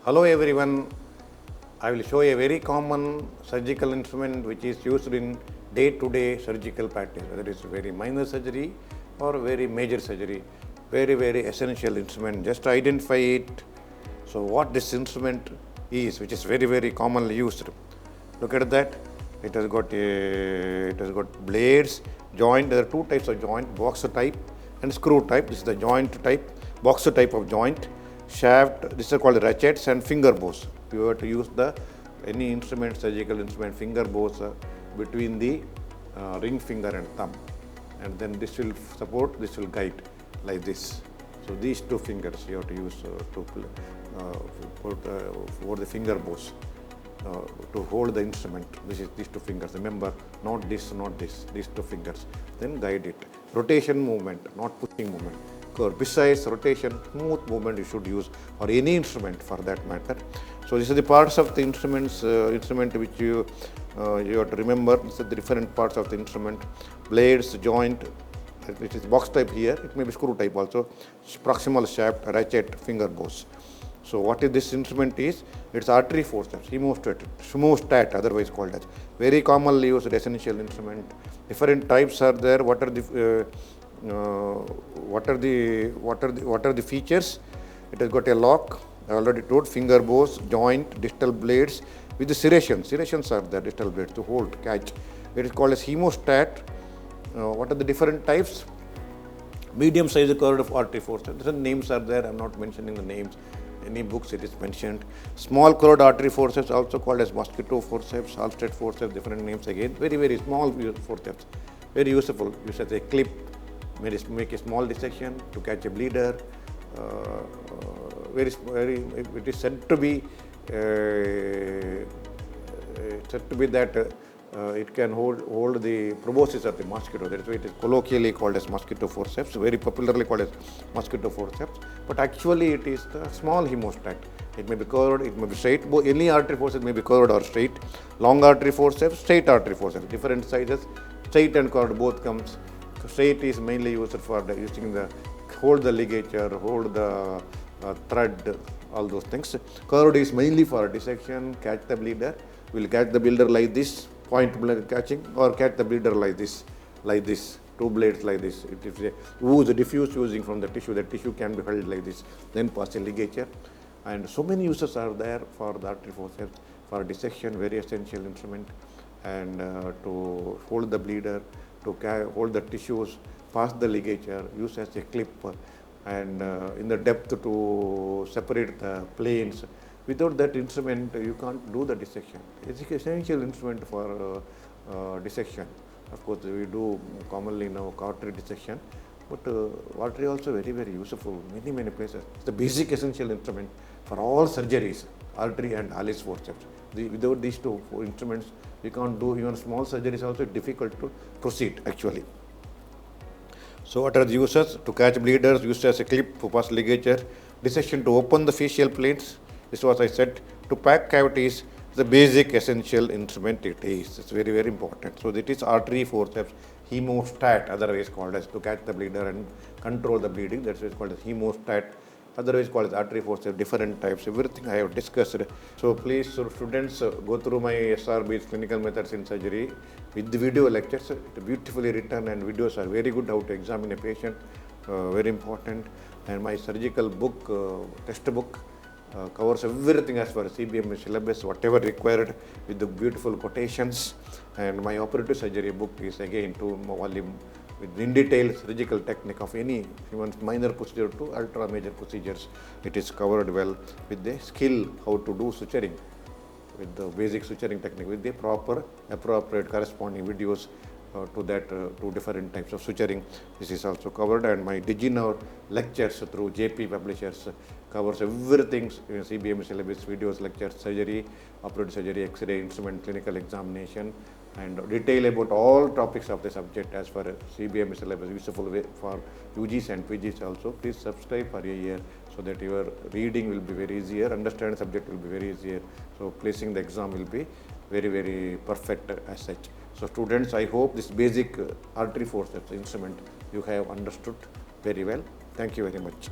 Hello everyone, I will show a very common surgical instrument which is used in day-to-day surgical practice, whether it is very minor surgery or very major surgery. Very essential instrument, just identify it. So what this instrument is, which is very commonly used. Look at that, it has got blades, joint. There are two types of joint, boxer type and screw type. This is the joint type, boxer type of joint. Shaft, this is called ratchets and finger bows. If you were to use any instrument, surgical instrument, finger bows between the ring finger and thumb, and then this will support, this will guide like this. So these two fingers you have to use for the finger bows to hold the instrument. This is these two fingers. Remember, not this, these two fingers. Then guide it. Rotation movement, not pushing movement. Precise rotation, smooth movement you should use, or any instrument for that matter. So this is the parts of the instrument which you have to remember. These are the different parts of the instrument: blades, joint. It is box type here. It may be screw type also. Proximal shaft, ratchet, finger bows. So what is this instrument is? It's artery forceps, hemostat, otherwise called as. Very commonly used essential instrument. Different types are there. What are the features? It has got a lock. I already told, finger bows, joint, distal blades with the serrations. Serrations are there, distal blades to hold, catch. It is called as hemostat. What are the different types? Medium size curved of artery forceps. Different names are there. I am not mentioning the names. Any books it is mentioned. Small curved artery forceps, also called as mosquito forceps, Halstead forceps, different names again. Very small forceps. Very useful. Use as a clip. Make a small dissection to catch a bleeder. It is said to be that it can hold the proboscis of the mosquito. That is why it is colloquially called as mosquito forceps, very popularly called as mosquito forceps. But actually it is the small hemostat. It may be curved, it may be straight. Any artery forceps may be curved or straight. Long artery forceps, straight artery forceps, different sizes. Straight and curved both comes. Straight is mainly used for hold the ligature, hold the thread, all those things. Curved is mainly for dissection, catch the bleeder. We will catch the bleeder like this, point blank catching, or catch the bleeder like this, two blades like this. It is a ooze, diffuse using from the tissue can be held like this, then pass a ligature. And so many uses are there for the artery forceps, for dissection, very essential instrument, and to hold the bleeder, to hold the tissues, pass the ligature, use as a clip, and in the depth to separate the planes. Without that instrument, you can't do the dissection. It's an essential instrument for dissection. Of course, we do commonly now artery dissection, but artery also very useful many places. It's the basic essential instrument for all surgeries, artery and Alice forceps. Without these two instruments, you can't do even small surgeries. Also difficult to proceed actually. So what are the uses? To catch bleeders, used as a clip, to pass ligature, dissection to open the facial planes. This was I said. To pack cavities, the basic essential instrument it is. It's very important. So it is artery forceps, hemostat, otherwise called as, to catch the bleeder and control the bleeding. That's why it's called as hemostat, otherwise called as artery forceps, different types, everything I have discussed. So please, students, go through my SRB's clinical methods in surgery with the video lectures. It's beautifully written and videos are very good how to examine a patient, very important. And my surgical book, textbook, covers everything as far as CBM syllabus, whatever required, with the beautiful quotations. And my operative surgery book is again 2 volume with in detail surgical technique of any even minor procedure to ultra major procedures. It is covered well with the skill how to do suturing, with the basic suturing technique, with the proper appropriate corresponding videos to that, to different types of suturing. This is also covered, and my DigiNow lectures through JP Publishers covers everything in CBM syllabus, videos, lectures, surgery, operative surgery, X-ray, instrument, clinical examination, and detail about all topics of the subject as far as CBM syllabus, useful way for UGs and PGs also. Please subscribe for a year so that your reading will be very easier, understand subject will be very easier. So placing the exam will be very perfect as such. So students, I hope this basic artery forceps instrument you have understood very well. Thank you very much.